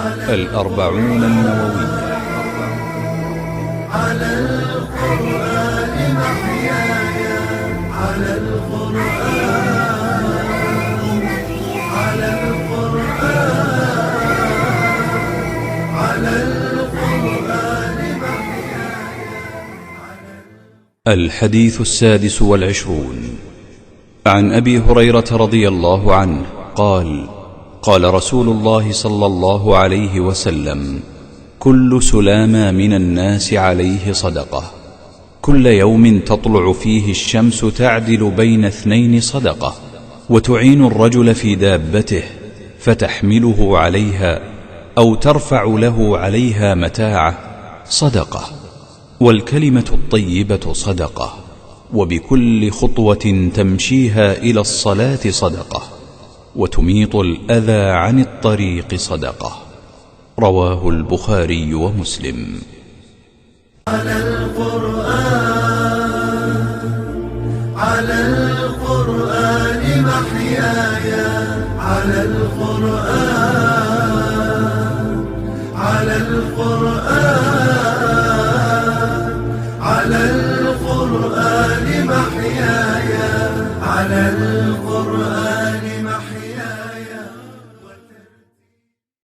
الأربعون النووية. على القرآن محياي، على القرآن، على القرآن، على القرآن محياي. الحديث 26. عن أبي هريرة رضي الله عنه قال: قال رسول الله صلى الله عليه وسلم: كل سلامة من الناس عليه صدقة، كل يوم تطلع فيه الشمس تعدل بين اثنين صدقة، وتعين الرجل في دابته فتحمله عليها أو ترفع له عليها متاعه صدقة، والكلمة الطيبة صدقة، وبكل خطوة تمشيها إلى الصلاة صدقة، وتميط الأذى عن الطريق صدقة. رواه البخاري ومسلم. على القرآن، على القرآن محياي، على القرآن، على القرآن، على القرآن محياي، على القرآن.